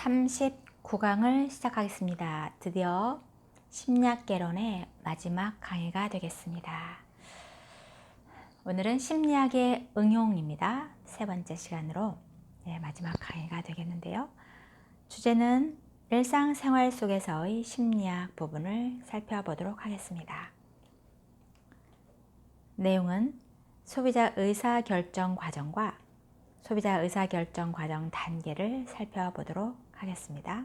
39강을 시작하겠습니다. 드디어 심리학개론의 마지막 강의가 되겠습니다. 오늘은 심리학의 응용입니다. 세 번째 시간으로 마지막 강의가 되겠는데요. 주제는 일상생활 속에서의 심리학 부분을 살펴보도록 하겠습니다. 내용은 소비자 의사결정 과정과 소비자 의사결정 과정 단계를 살펴보도록 하겠습니다.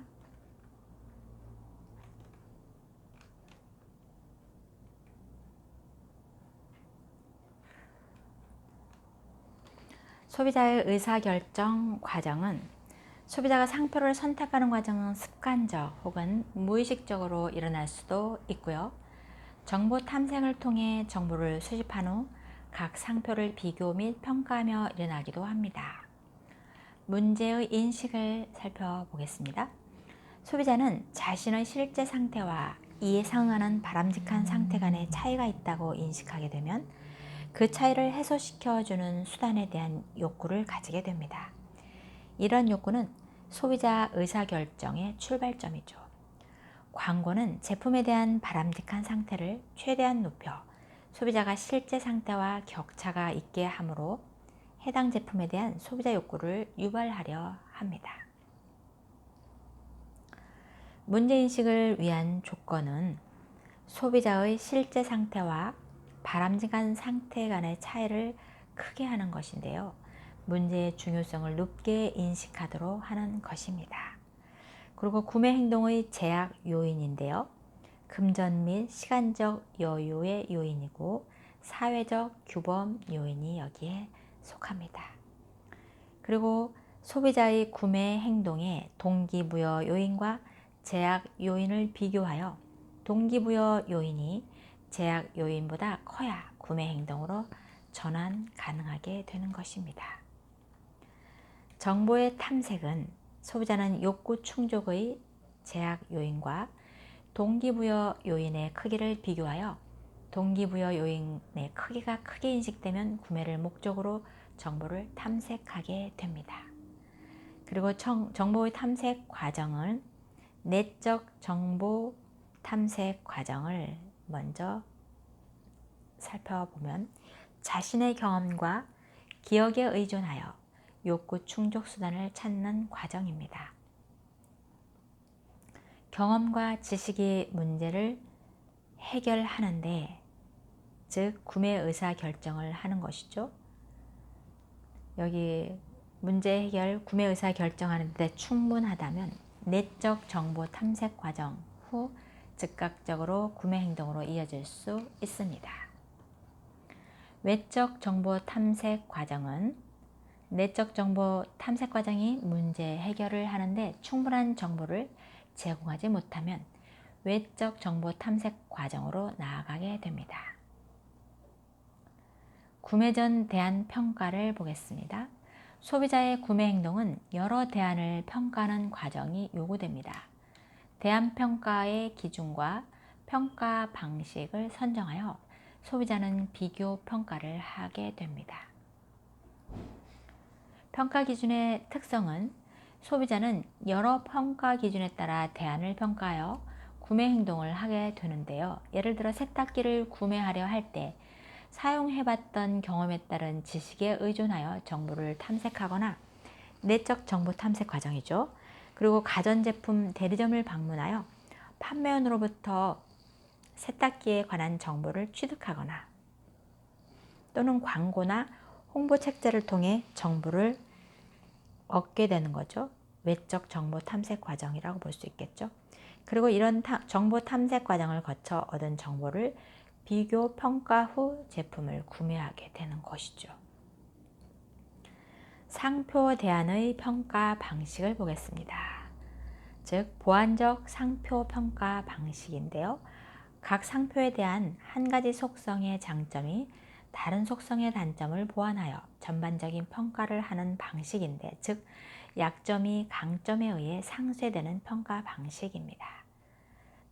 소비자의 의사결정 과정은 소비자가 상표를 선택하는 과정은 습관적 혹은 무의식적으로 일어날 수도 있고요. 정보 탐색을 통해 정보를 수집한 후 각 상표를 비교 및 평가하며 일어나기도 합니다. 문제의 인식을 살펴보겠습니다. 소비자는 자신의 실제 상태와 이에 상응하는 바람직한 상태 간의 차이가 있다고 인식하게 되면 그 차이를 해소시켜주는 수단에 대한 욕구를 가지게 됩니다. 이런 욕구는 소비자 의사결정의 출발점이죠. 광고는 제품에 대한 바람직한 상태를 최대한 높여 소비자가 실제 상태와 격차가 있게 하므로 해당 제품에 대한 소비자 욕구를 유발하려 합니다. 문제인식을 위한 조건은 소비자의 실제 상태와 바람직한 상태 간의 차이를 크게 하는 것인데요. 문제의 중요성을 높게 인식하도록 하는 것입니다. 그리고 구매 행동의 제약 요인인데요. 금전 및 시간적 여유의 요인이고 사회적 규범 요인이 여기에 속합니다. 그리고 소비자의 구매 행동의 동기부여 요인과 제약 요인을 비교하여 동기부여 요인이 제약 요인보다 커야 구매 행동으로 전환 가능하게 되는 것입니다. 정보의 탐색은 소비자는 욕구 충족의 제약 요인과 동기부여 요인의 크기를 비교하여 동기부여 요인의 크기가 크게 인식되면 구매를 목적으로 정보를 탐색하게 됩니다. 그리고 정보의 탐색 과정은 내적 정보 탐색 과정을 먼저 살펴보면 자신의 경험과 기억에 의존하여 욕구 충족 수단을 찾는 과정입니다. 경험과 지식이 문제를 해결하는데, 즉 구매 의사 결정을 하는 것이죠. 여기 문제 해결, 구매 의사 결정하는 데 충분하다면 내적 정보 탐색 과정 후 즉각적으로 구매 행동으로 이어질 수 있습니다. 외적 정보 탐색 과정은 내적 정보 탐색 과정이 문제 해결을 하는데 충분한 정보를 제공하지 못하면 외적 정보 탐색 과정으로 나아가게 됩니다. 구매 전 대안 평가를 보겠습니다. 소비자의 구매 행동은 여러 대안을 평가하는 과정이 요구됩니다. 대안 평가의 기준과 평가 방식을 선정하여 소비자는 비교 평가를 하게 됩니다. 평가 기준의 특성은 소비자는 여러 평가 기준에 따라 대안을 평가하여 구매 행동을 하게 되는데요. 예를 들어 세탁기를 구매하려 할 때 사용해봤던 경험에 따른 지식에 의존하여 정보를 탐색하거나 내적 정보 탐색 과정이죠. 그리고 가전제품 대리점을 방문하여 판매원으로부터 세탁기에 관한 정보를 취득하거나 또는 광고나 홍보 책자를 통해 정보를 얻게 되는 거죠. 외적 정보 탐색 과정이라고 볼 수 있겠죠. 그리고 이런 정보 탐색 과정을 거쳐 얻은 정보를 비교 평가 후 제품을 구매하게 되는 것이죠. 상표 대안의 평가 방식을 보겠습니다. 즉 보완적 상표 평가 방식인데요. 각 상표에 대한 한 가지 속성의 장점이 다른 속성의 단점을 보완하여 전반적인 평가를 하는 방식인데, 즉 약점이 강점에 의해 상쇄되는 평가 방식입니다.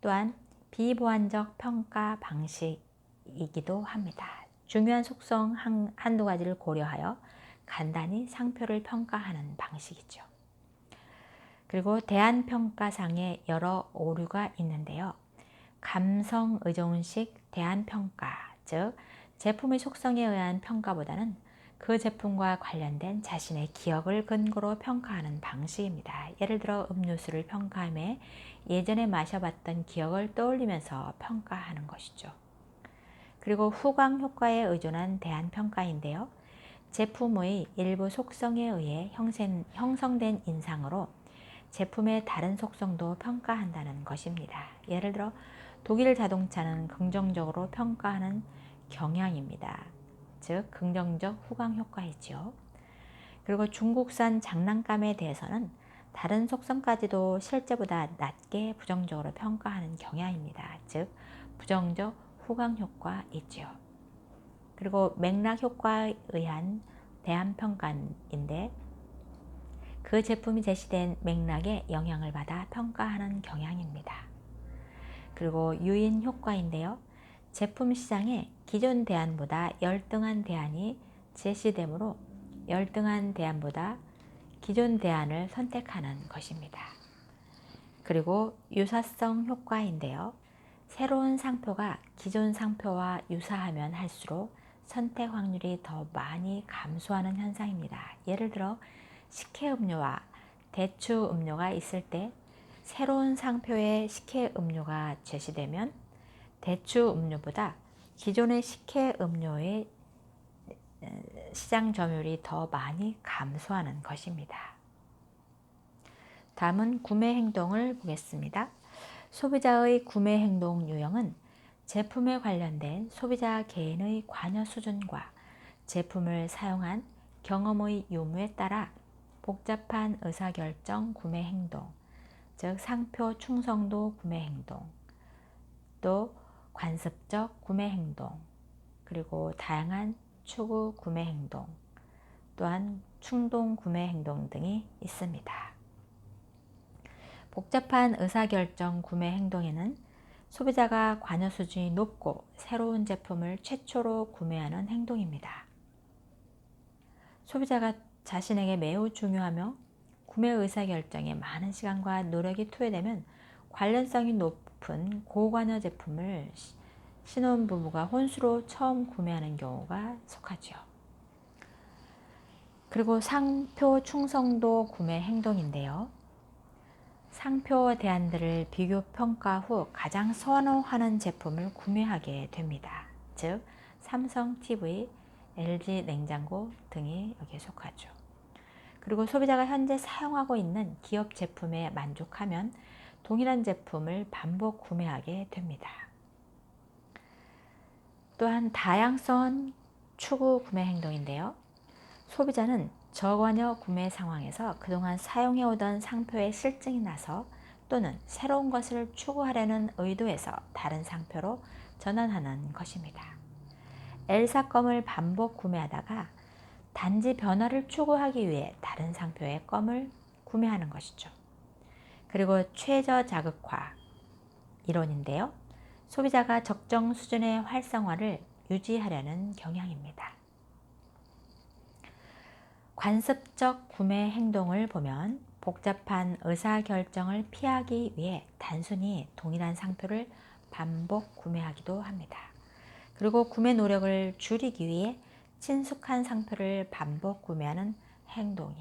또한 비보완적 평가 방식이기도 합니다. 중요한 속성 한두 가지를 고려하여 간단히 상표를 평가하는 방식이죠. 그리고 대안평가상에 여러 오류가 있는데요. 감성의존식 대안평가, 즉 제품의 속성에 의한 평가보다는 그 제품과 관련된 자신의 기억을 근거로 평가하는 방식입니다. 예를 들어 음료수를 평가함에 예전에 마셔봤던 기억을 떠올리면서 평가하는 것이죠. 그리고 후광 효과에 의존한 대안평가인데요. 제품의 일부 속성에 의해 형성된 인상으로 제품의 다른 속성도 평가한다는 것입니다. 예를 들어 독일 자동차는 긍정적으로 평가하는 경향입니다. 즉 긍정적 후광 효과이지요. 그리고 중국산 장난감에 대해서는 다른 속성까지도 실제보다 낮게 부정적으로 평가하는 경향입니다. 즉 부정적 후광 효과이지요. 그리고 맥락 효과에 의한 대안평가인데 그 제품이 제시된 맥락에 영향을 받아 평가하는 경향입니다. 그리고 유인 효과인데요. 제품 시장에 기존 대안보다 열등한 대안이 제시되므로 열등한 대안보다 기존 대안을 선택하는 것입니다. 그리고 유사성 효과인데요. 새로운 상표가 기존 상표와 유사하면 할수록 선택 확률이 더 많이 감소하는 현상입니다. 예를 들어 식혜 음료와 대추 음료가 있을 때 새로운 상표의 식혜 음료가 제시되면 대추 음료보다 기존의 식혜 음료의 시장 점유율이 더 많이 감소하는 것입니다. 다음은 구매 행동을 보겠습니다. 소비자의 구매 행동 유형은 제품에 관련된 소비자 개인의 관여 수준과 제품을 사용한 경험의 유무에 따라 복잡한 의사결정 구매 행동, 즉 상표 충성도 구매 행동, 또 관습적 구매 행동, 그리고 다양한 추구 구매 행동, 또한 충동 구매 행동 등이 있습니다. 복잡한 의사결정 구매 행동에는 소비자가 관여 수준이 높고 새로운 제품을 최초로 구매하는 행동입니다. 소비자가 자신에게 매우 중요하며 구매 의사결정에 많은 시간과 노력이 투여되면 관련성이 높은 고관여 제품을 신혼부부가 혼수로 처음 구매하는 경우가 속하죠. 그리고 상표 충성도 구매 행동인데요. 상표 대안들을 비교 평가 후 가장 선호하는 제품을 구매하게 됩니다. 즉 삼성 TV, LG 냉장고 등이 여기에 속하죠. 그리고 소비자가 현재 사용하고 있는 기업 제품에 만족하면 동일한 제품을 반복 구매하게 됩니다. 또한 다양성 추구 구매 행동인데요. 소비자는 저관여 구매 상황에서 그동안 사용해오던 상표의 실증이 나서 또는 새로운 것을 추구하려는 의도에서 다른 상표로 전환하는 것입니다. 엘사 껌을 반복 구매하다가 단지 변화를 추구하기 위해 다른 상표의 껌을 구매하는 것이죠. 그리고 최저 자극화 이론인데요. 소비자가 적정 수준의 활성화를 유지하려는 경향입니다. 관습적 구매 행동을 보면 복잡한 의사결정을 피하기 위해 단순히 동일한 상표를 반복 구매하기도 합니다. 그리고 구매 노력을 줄이기 위해 친숙한 상표를 반복 구매하는 행동이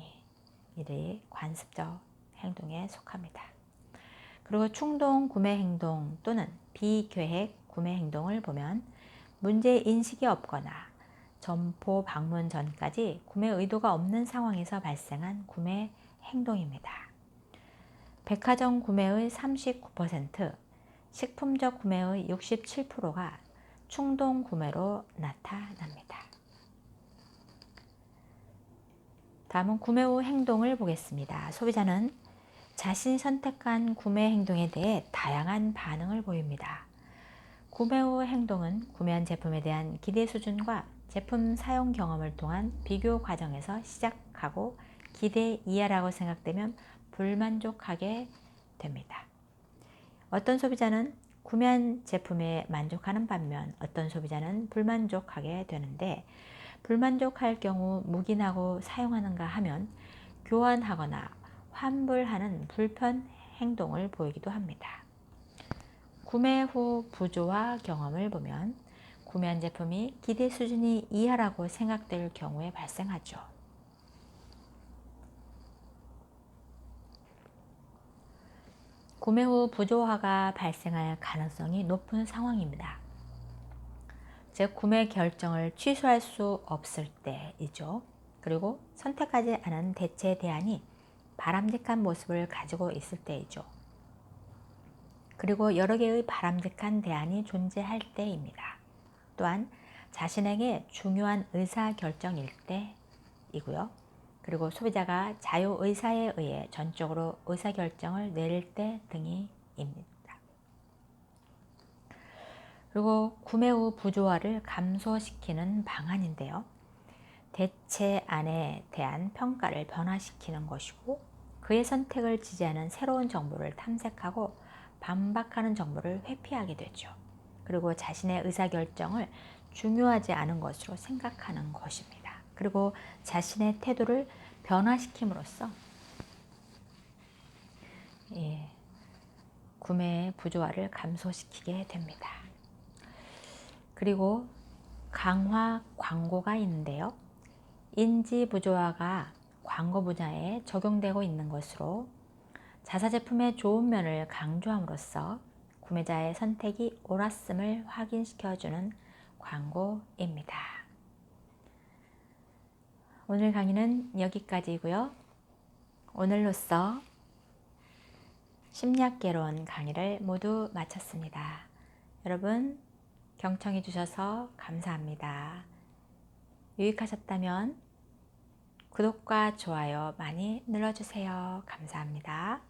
이들이 관습적 행동에 속합니다. 그리고 충동 구매 행동 또는 비계획 구매 행동을 보면 문제 인식이 없거나 점포 방문 전까지 구매 의도가 없는 상황에서 발생한 구매 행동입니다. 백화점 구매의 39%, 식품적 구매의 67%가 충동 구매로 나타납니다. 다음은 구매 후 행동을 보겠습니다. 소비자는 자신이 선택한 구매 행동에 대해 다양한 반응을 보입니다. 구매 후 행동은 구매한 제품에 대한 기대 수준과 제품 사용 경험을 통한 비교 과정에서 시작하고 기대 이하라고 생각되면 불만족하게 됩니다. 어떤 소비자는 구매한 제품에 만족하는 반면 어떤 소비자는 불만족하게 되는데 불만족할 경우 묵인하고 사용하는가 하면 교환하거나 환불하는 불편 행동을 보이기도 합니다. 구매 후 부조화 경험을 보면 구매한 제품이 기대 수준이 이하라고 생각될 경우에 발생하죠. 구매 후 부조화가 발생할 가능성이 높은 상황입니다. 즉, 구매 결정을 취소할 수 없을 때이죠. 그리고 선택하지 않은 대체 대안이 바람직한 모습을 가지고 있을 때이죠. 그리고 여러 개의 바람직한 대안이 존재할 때입니다. 또한 자신에게 중요한 의사결정일 때이고요. 그리고 소비자가 자유의사에 의해 전적으로 의사결정을 내릴 때 등이입니다. 그리고 구매 후 부조화를 감소시키는 방안인데요. 대체안에 대한 평가를 변화시키는 것이고 그의 선택을 지지하는 새로운 정보를 탐색하고 반박하는 정보를 회피하게 되죠. 그리고 자신의 의사결정을 중요하지 않은 것으로 생각하는 것입니다. 그리고 자신의 태도를 변화시킴으로써 구매의 부조화를 감소시키게 됩니다. 그리고 강화 광고가 있는데요. 인지 부조화가 광고 분야에 적용되고 있는 것으로 자사 제품의 좋은 면을 강조함으로써 구매자의 선택이 옳았음을 확인시켜주는 광고입니다. 오늘 강의는 여기까지이고요. 오늘로써 심리학개론 강의를 모두 마쳤습니다. 여러분 경청해 주셔서 감사합니다. 유익하셨다면 구독과 좋아요 많이 눌러주세요. 감사합니다.